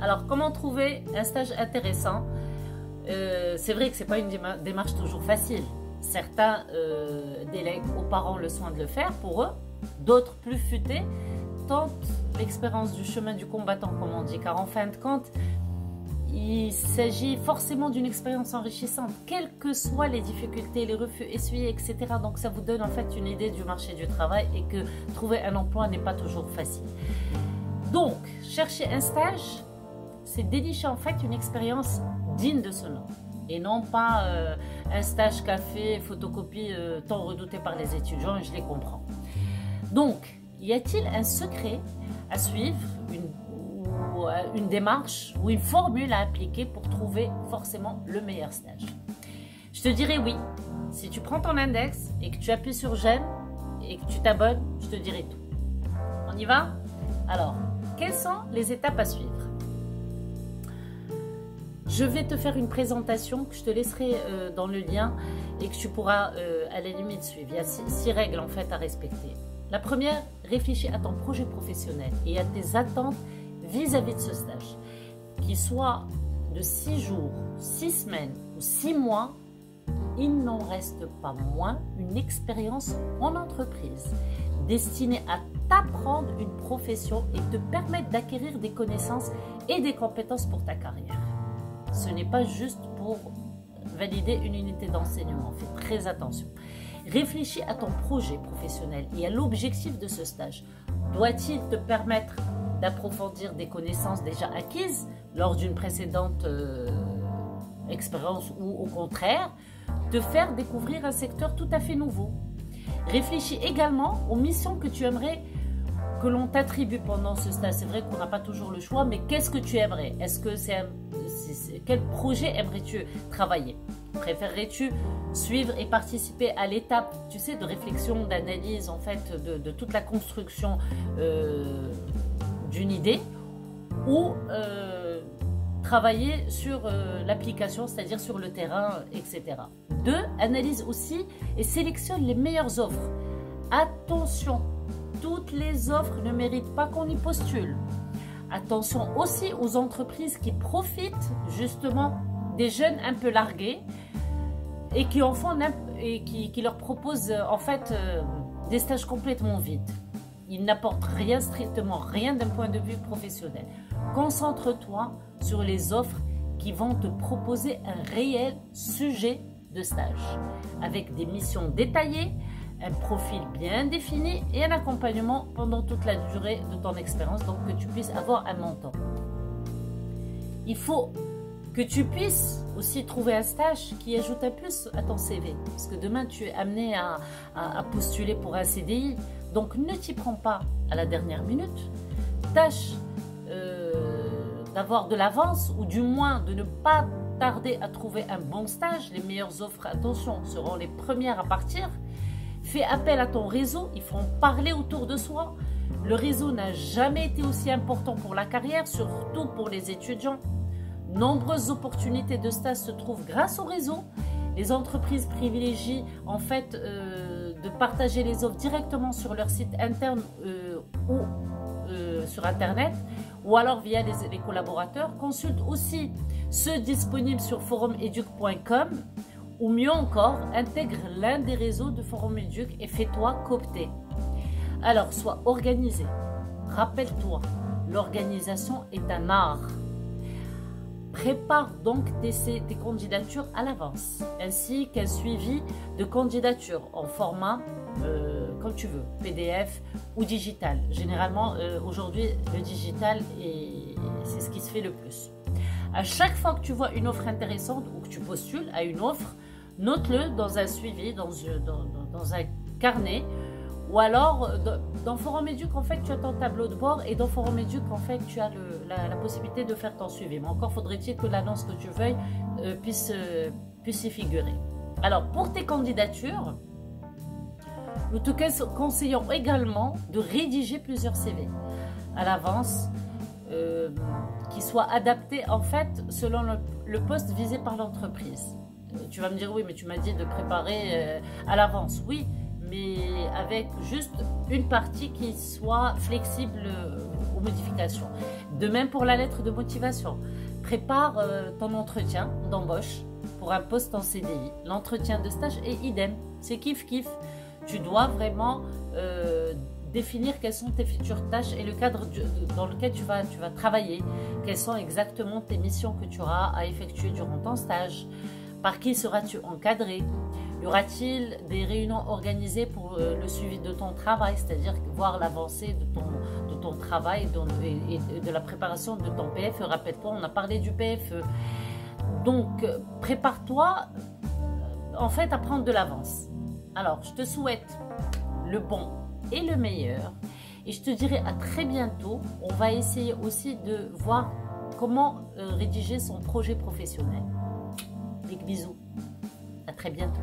Alors, comment trouver un stage intéressant? C'est vrai que ce n'est pas une démarche toujours facile. Certains délèguent aux parents le soin de le faire pour eux. D'autres, plus futés, tentent l'expérience du chemin du combattant, comme on dit. Car en fin de compte, il s'agit forcément d'une expérience enrichissante, quelles que soient les difficultés, les refus essuyés, etc. Donc ça vous donne en fait une idée du marché du travail et que trouver un emploi n'est pas toujours facile. Donc, chercher un stage, c'est dénicher en fait une expérience digne de ce nom. Et non pas un stage café, photocopie tant redouté par les étudiants, et je les comprends. Donc, y a-t-il un secret à suivre, une démarche ou une formule à appliquer pour trouver forcément le meilleur stage? Je te dirais oui. Si tu prends ton index et que tu appuies sur j'aime et que tu t'abonnes, je te dirai tout. On y va? Alors, quelles sont les étapes à suivre? Je vais te faire une présentation que je te laisserai dans le lien et que tu pourras à la limite suivre. Il y a 6 règles en fait à respecter. La première, réfléchis à ton projet professionnel et à tes attentes vis-à-vis de ce stage. Qu'il soit de 6 jours, 6 semaines ou 6 mois, il n'en reste pas moins une expérience en entreprise destinée à t'apprendre une profession et te permettre d'acquérir des connaissances et des compétences pour ta carrière. Ce n'est pas juste pour valider une unité d'enseignement. Fais très attention. Réfléchis à ton projet professionnel et à l'objectif de ce stage. Doit-il te permettre d'approfondir des connaissances déjà acquises lors d'une précédente expérience ou au contraire, te faire découvrir un secteur tout à fait nouveau? Réfléchis également aux missions que tu aimerais que l'on t'attribue pendant ce stage. C'est vrai qu'on n'a pas toujours le choix, mais qu'est-ce que tu aimerais? Quel projet aimerais-tu travailler? Préférerais-tu suivre et participer à l'étape, tu sais, de réflexion, d'analyse en fait de toute la construction d'une idée, ou travailler sur l'application, c'est-à-dire sur le terrain, etc. 2. Analyse aussi et sélectionne les meilleures offres. Attention, toutes les offres ne méritent pas qu'on y postule. Attention aussi aux entreprises qui profitent justement des jeunes un peu largués et qui en font et qui leur proposent en fait des stages complètement vides. Ils n'apportent rien, strictement rien d'un point de vue professionnel. Concentre-toi sur les offres qui vont te proposer un réel sujet de stage avec des missions détaillées, un profil bien défini et un accompagnement pendant toute la durée de ton expérience, donc que tu puisses avoir un mentor. Il faut que tu puisses aussi trouver un stage qui ajoute un plus à ton CV, parce que demain tu es amené à postuler pour un CDI, donc ne t'y prends pas à la dernière minute. Tâche d'avoir de l'avance ou du moins de ne pas tarder à trouver un bon stage. Les meilleures offres, attention, seront les premières à partir. Fais appel à ton réseau, il faut en parler autour de soi. Le réseau n'a jamais été aussi important pour la carrière, surtout pour les étudiants. Nombreuses opportunités de stage se trouvent grâce au réseau. Les entreprises privilégient en fait de partager les offres directement sur leur site interne ou sur Internet, ou alors via les collaborateurs. Consulte aussi ceux disponibles sur forumeduc.com. Ou mieux encore, intègre l'un des réseaux de Forum Educ et fais-toi coopter. Alors, sois organisé. Rappelle-toi, l'organisation est un art. Prépare donc tes candidatures à l'avance, ainsi qu'un suivi de candidature en format, comme tu veux, PDF ou digital. Généralement, aujourd'hui, le digital, c'est ce qui se fait le plus. À chaque fois que tu vois une offre intéressante ou que tu postules à une offre, note-le dans un suivi, dans un carnet, ou alors dans Forum Educ, en fait, tu as ton tableau de bord, et dans Forum Educ, en fait, tu as la possibilité de faire ton suivi. Mais encore faudrait-il que l'annonce que tu veuilles puisse y figurer. Alors, pour tes candidatures, nous te conseillons également de rédiger plusieurs CV à l'avance, qui soient adaptés en fait selon le poste visé par l'entreprise. Tu vas me dire oui, mais tu m'as dit de préparer à l'avance. Oui, mais avec juste une partie qui soit flexible aux modifications. De même pour la lettre de motivation. Prépare ton entretien d'embauche pour un poste en CDI. L'entretien de stage est idem. C'est kiff-kiff. Tu dois vraiment définir quelles sont tes futures tâches et le cadre dans lequel tu vas travailler. Quelles sont exactement tes missions que tu auras à effectuer durant ton stage. Par qui seras-tu encadré? Y aura-t-il des réunions organisées pour le suivi de ton travail, c'est-à-dire voir l'avancée de ton travail et de la préparation de ton PFE? Rappelle-toi, on a parlé du PFE. Donc, prépare-toi en fait à prendre de l'avance. Alors, je te souhaite le bon et le meilleur. Et je te dirai à très bientôt. On va essayer aussi de voir comment rédiger son projet professionnel. Big bisous. À très bientôt.